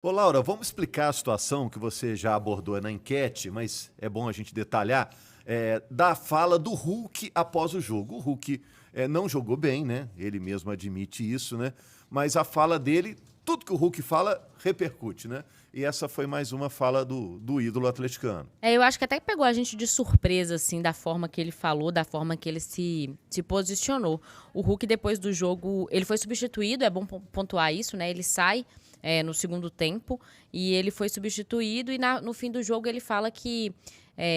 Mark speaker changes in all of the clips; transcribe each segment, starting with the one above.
Speaker 1: Ô, Laura, vamos explicar a situação que você já abordou na enquete, mas é bom a gente detalhar, da fala do Hulk após o jogo. O Hulk não jogou bem, né? Ele mesmo admite isso, né? Mas a fala dele, tudo que o Hulk fala, repercute, né? E essa foi mais uma fala do ídolo atleticano.
Speaker 2: Eu acho que até pegou a gente de surpresa, assim, da forma que ele falou, da forma que ele se posicionou. O Hulk, depois do jogo, ele foi substituído, é bom pontuar isso, né? Ele sai no segundo tempo e ele foi substituído e no fim do jogo ele fala que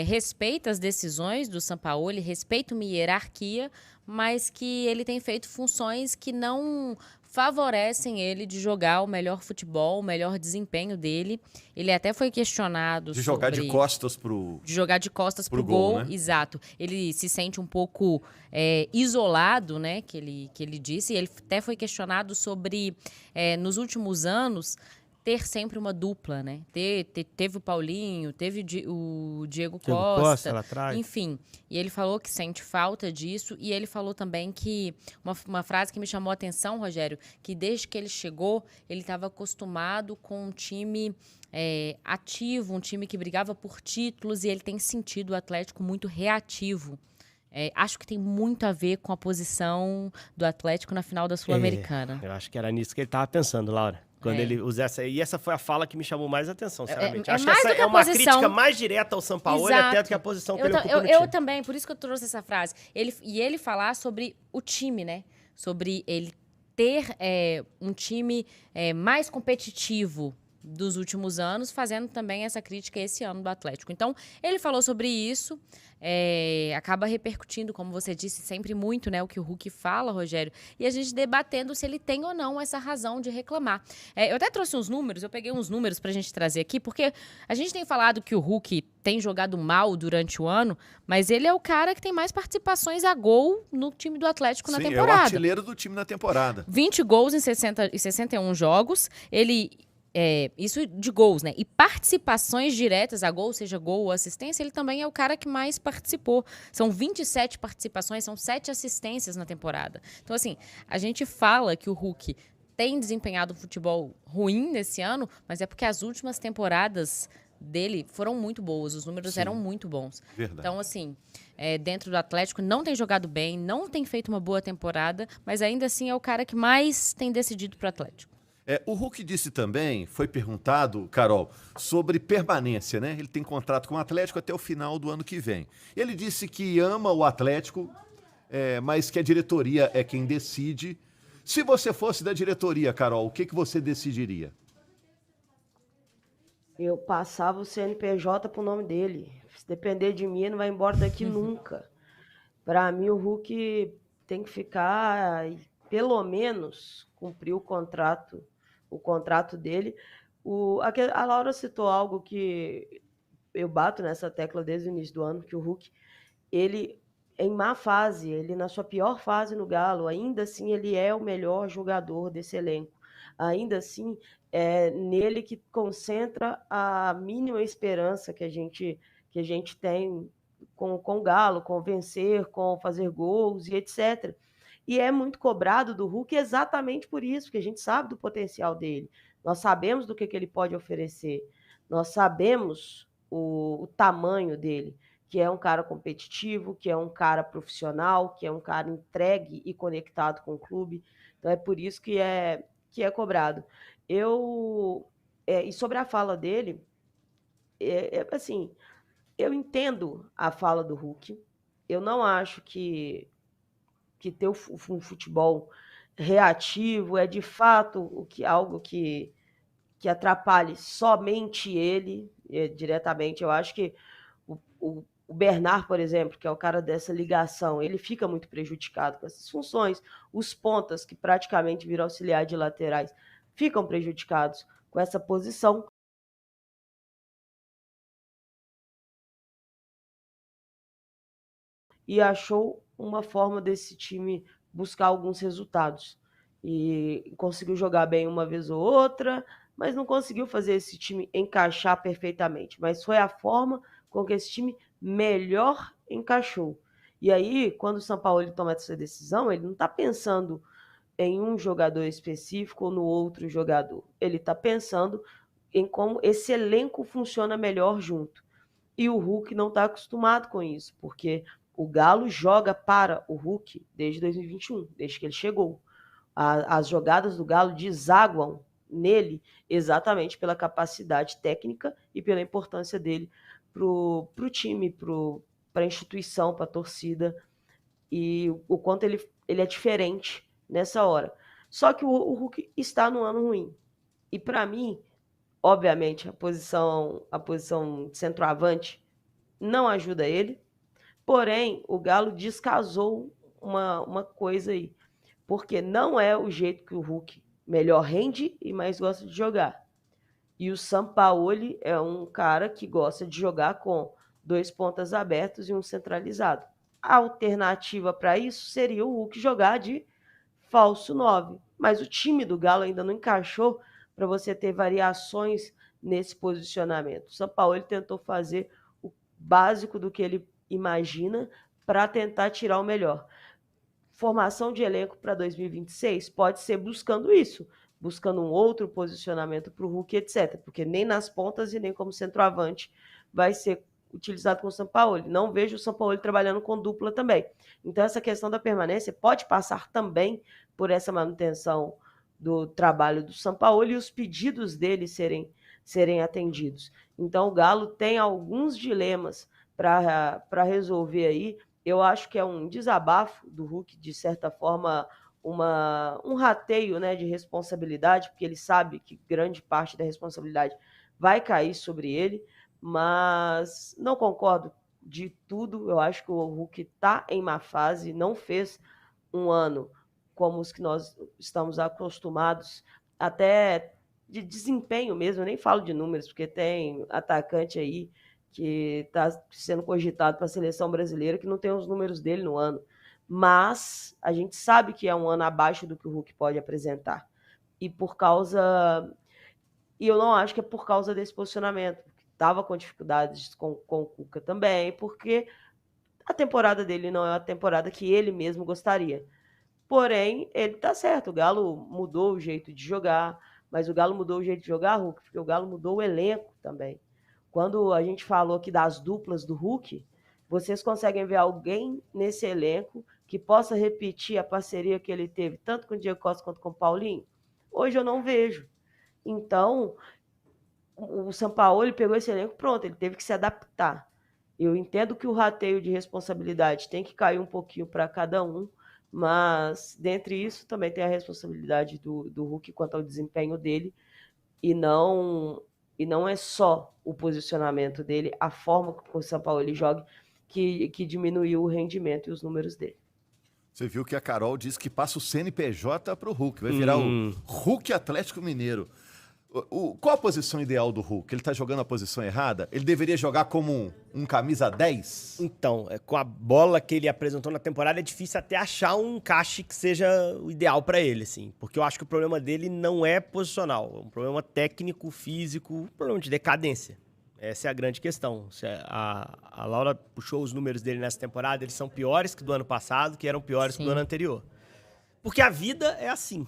Speaker 2: respeita as decisões do Sampaoli, respeita uma hierarquia, mas que ele tem feito funções que não favorecem ele de jogar o melhor futebol, o melhor desempenho dele. Ele até foi questionado
Speaker 1: De jogar de
Speaker 2: sobre
Speaker 1: costas
Speaker 2: de jogar de costas
Speaker 1: pro
Speaker 2: pro
Speaker 1: gol,
Speaker 2: gol,
Speaker 1: né?
Speaker 2: exato. Ele se sente um pouco isolado, né, que ele disse. E ele até foi questionado sobre, nos últimos anos, ter sempre uma dupla, né? Teve o Paulinho, teve o Diego
Speaker 3: Diego Costa
Speaker 2: Costa,
Speaker 3: lá atrás.
Speaker 2: enfim. E ele falou que sente falta disso. E ele falou também que, uma frase que me chamou a atenção, Rogério, que desde que ele chegou, ele estava acostumado com um time ativo, um time que brigava por títulos, e ele tem sentido o Atlético muito reativo. Acho que tem muito a ver com a posição do Atlético na final da Sul-Americana.
Speaker 3: Eu acho que era nisso que ele tava pensando, Laura. Quando ele usa essa. E essa foi a fala que me chamou mais atenção, sinceramente. Acho que
Speaker 2: mais
Speaker 3: essa
Speaker 2: do que
Speaker 3: é
Speaker 2: a
Speaker 3: uma
Speaker 2: posição.
Speaker 3: crítica mais direta ao Sampaoli até do que a posição que ele ocupa no
Speaker 2: Eu
Speaker 3: time.
Speaker 2: também, por isso que eu trouxe essa frase. Ele falar sobre o time, né? Sobre ele ter um time mais competitivo dos últimos anos, fazendo também essa crítica esse ano do Atlético. Então, ele falou sobre isso, acaba repercutindo, como você disse, sempre muito, né, o que o Hulk fala, Rogério, e a gente debatendo se ele tem ou não essa razão de reclamar. Eu até trouxe uns números, eu peguei uns números pra gente trazer aqui, porque a gente tem falado que o Hulk tem jogado mal durante o ano, mas ele é o cara que tem mais participações a gol no time do Atlético na
Speaker 1: Sim, é o
Speaker 2: temporada.
Speaker 1: artilheiro do time na temporada.
Speaker 2: 20 gols em 61 jogos. Isso de gols, né? E participações diretas a gol, seja gol ou assistência, ele também é o cara que mais participou. São 27 participações, são 7 assistências na temporada. Então, assim, a gente fala que o Hulk tem desempenhado um futebol ruim nesse ano, mas é porque as últimas temporadas dele foram muito boas, os números eram muito bons.
Speaker 1: Verdade.
Speaker 2: Então, assim, dentro do Atlético, não tem jogado bem, não tem feito uma boa temporada, mas ainda assim é o cara que mais tem decidido pro Atlético.
Speaker 1: O Hulk disse também, foi perguntado, Carol, sobre permanência, né? Ele tem contrato com o Atlético até o final do ano que vem. Ele disse que ama o Atlético, mas que a diretoria é quem decide. Se você fosse da diretoria, Carol, o que você decidiria?
Speaker 4: Eu passava o CNPJ pro nome dele. Se depender de mim, ele não vai embora daqui nunca. Para mim, o Hulk tem que ficar, pelo menos, cumprir o contrato dele. A Laura citou algo que eu bato nessa tecla desde o início do ano, que o Hulk, ele em má fase, ele na sua pior fase no Galo, ainda assim ele é o melhor jogador desse elenco. Ainda assim, é nele que concentra a mínima esperança que a gente tem com o Galo, com vencer, com fazer gols e etc. E é muito cobrado do Hulk exatamente por isso, porque a gente sabe do potencial dele. Nós sabemos do que ele pode oferecer. Nós sabemos o tamanho dele, que é um cara competitivo, que é um cara profissional, que é um cara entregue e conectado com o clube. Então é por isso que é cobrado. E sobre a fala dele, assim, eu entendo a fala do Hulk. Eu não acho que ter um futebol reativo é de fato algo que atrapalhe somente ele diretamente. Eu acho que o Bernard, por exemplo, que é o cara dessa ligação, ele fica muito prejudicado com essas funções. Os pontas, que praticamente viram auxiliar de laterais, ficam prejudicados com essa posição. E achou uma forma desse time buscar alguns resultados. E conseguiu jogar bem uma vez ou outra, mas não conseguiu fazer esse time encaixar perfeitamente. Mas foi a forma com que esse time melhor encaixou. E aí, quando o São Paulo toma essa decisão, ele não está pensando em um jogador específico ou no outro jogador. Ele está pensando em como esse elenco funciona melhor junto. E o Hulk não está acostumado com isso, porque o Galo joga para o Hulk desde 2021, desde que ele chegou. As jogadas do Galo desaguam nele exatamente pela capacidade técnica e pela importância dele para o time, para a instituição, para a torcida, e o quanto ele é diferente nessa hora. Só que o Hulk está num ano ruim. E para mim, obviamente, a posição de centroavante não ajuda ele. Porém, o Galo descasou uma coisa aí. Porque não é o jeito que o Hulk melhor rende e mais gosta de jogar. E o Sampaoli é um cara que gosta de jogar com 2 pontas abertos e um centralizado. A alternativa para isso seria o Hulk jogar de falso 9. Mas o time do Galo ainda não encaixou para você ter variações nesse posicionamento. O Sampaoli tentou fazer o básico do que ele imagina para tentar tirar o melhor. Formação de elenco para 2026 pode ser buscando isso, buscando um outro posicionamento para o Hulk, etc. Porque nem nas pontas e nem como centroavante vai ser utilizado com o Sampaoli. Não vejo o Sampaoli trabalhando com dupla também. Então, essa questão da permanência pode passar também por essa manutenção do trabalho do Sampaoli e os pedidos dele serem atendidos. Então, o Galo tem alguns dilemas para resolver aí. Eu acho que é um desabafo do Hulk, de certa forma, um rateio, né, de responsabilidade, porque ele sabe que grande parte da responsabilidade vai cair sobre ele, mas não concordo de tudo. Eu acho que o Hulk está em má fase, não fez um ano como os que nós estamos acostumados, até de desempenho mesmo. Eu nem falo de números, porque tem atacante aí que está sendo cogitado para a seleção brasileira, que não tem os números dele no ano. Mas a gente sabe que é um ano abaixo do que o Hulk pode apresentar. E eu não acho que é por causa desse posicionamento. Estava com dificuldades com o Cuca também, porque a temporada dele não é a temporada que ele mesmo gostaria. Porém, ele está certo. O Galo mudou o jeito de jogar, mas o Galo mudou o jeito de jogar, Hulk, porque o Galo mudou o elenco também. Quando a gente falou aqui das duplas do Hulk, vocês conseguem ver alguém nesse elenco que possa repetir a parceria que ele teve, tanto com o Diego Costa quanto com o Paulinho? Hoje eu não vejo. Então, o Sampaoli pegou esse elenco, pronto, ele teve que se adaptar. Eu entendo que o rateio de responsabilidade tem que cair um pouquinho para cada um, mas, dentre isso, também tem a responsabilidade do Hulk quanto ao desempenho dele, e não é só o posicionamento dele, a forma que o Sampaoli joga, que diminuiu o rendimento e os números dele.
Speaker 1: Você viu que a Carol disse que passa o CNPJ para o Hulk, vai virar o Hulk Atlético Mineiro. Qual a posição ideal do Hulk? Ele está jogando a posição errada? Ele deveria jogar como um camisa 10?
Speaker 3: Então, com a bola que ele apresentou na temporada, é difícil até achar um encaixe que seja o ideal para ele, assim. Porque eu acho que o problema dele não é posicional. É um problema técnico, físico, um problema de decadência. Essa é a grande questão. A Laura puxou os números dele nessa temporada, eles são piores que do ano passado, que eram piores que do ano anterior. Porque a vida é assim.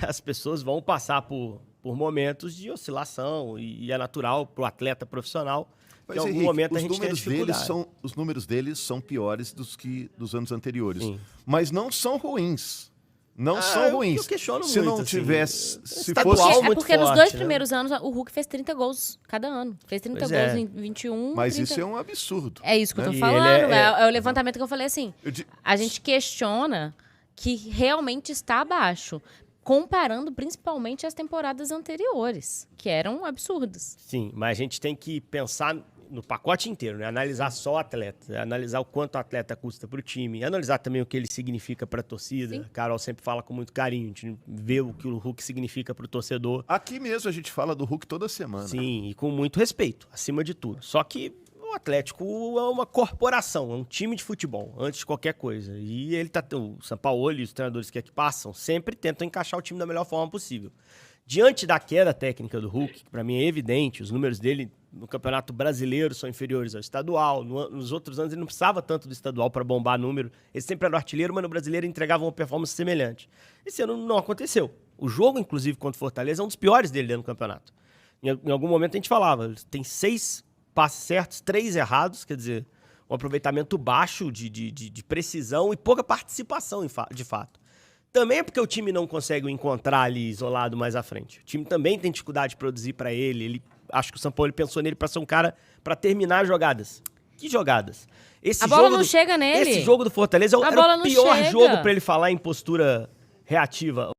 Speaker 3: As pessoas vão passar por momentos de oscilação e é natural para o atleta profissional.
Speaker 1: Mas,
Speaker 3: em algum
Speaker 1: Henrique,
Speaker 3: momento a gente tem dificuldade.
Speaker 1: Os números deles são piores dos anos anteriores.
Speaker 3: Sim.
Speaker 1: Mas não são ruins. Não são ruins.
Speaker 3: Eu questiono
Speaker 1: se
Speaker 3: muito,
Speaker 1: não tivesse...
Speaker 3: assim,
Speaker 1: se
Speaker 3: estadual
Speaker 1: fosse...
Speaker 3: muito
Speaker 2: porque nos
Speaker 3: forte,
Speaker 2: dois
Speaker 3: né?
Speaker 2: primeiros anos o Hulk fez 30 gols cada ano. Fez 30
Speaker 3: Pois
Speaker 2: gols
Speaker 3: é.
Speaker 2: em 21.
Speaker 1: Mas
Speaker 2: 30...
Speaker 1: isso é um absurdo.
Speaker 2: É isso que eu tô
Speaker 3: E
Speaker 2: falando.
Speaker 3: ele
Speaker 2: É o levantamento que eu falei assim.
Speaker 1: Eu di-
Speaker 2: A gente questiona que realmente está abaixo, comparando principalmente as temporadas anteriores, que eram absurdas.
Speaker 3: Sim, mas a gente tem que pensar no pacote inteiro, né? Analisar só o atleta, analisar o quanto o atleta custa para o time, analisar também o que ele significa para a torcida.
Speaker 2: Sim.
Speaker 3: A Carol sempre fala com muito carinho, a gente vê o que o Hulk significa para o torcedor.
Speaker 1: Aqui mesmo a gente fala do Hulk toda semana.
Speaker 3: Sim, e com muito respeito, acima de tudo. Só que o Atlético é uma corporação, é um time de futebol, antes de qualquer coisa. E o Sampaoli e os treinadores que aqui passam sempre tentam encaixar o time da melhor forma possível. Diante da queda técnica do Hulk, que para mim é evidente, os números dele no Campeonato Brasileiro são inferiores ao estadual. Nos outros anos ele não precisava tanto do estadual para bombar número. Ele sempre era o artilheiro, mas no Brasileiro entregava uma performance semelhante. Esse ano não aconteceu. O jogo, inclusive, contra o Fortaleza é um dos piores dele dentro do campeonato. Em algum momento a gente falava, tem 6 passes certos, 3 errados, quer dizer, um aproveitamento baixo de precisão e pouca participação, de fato. Também é porque o time não consegue o encontrar ali isolado mais à frente. O time também tem dificuldade de produzir para ele. Acho que o Sampaoli pensou nele para ser um cara para terminar jogadas. Que jogadas?
Speaker 2: A bola não chega nele.
Speaker 3: Esse jogo do Fortaleza era o pior jogo para ele falar em postura reativa.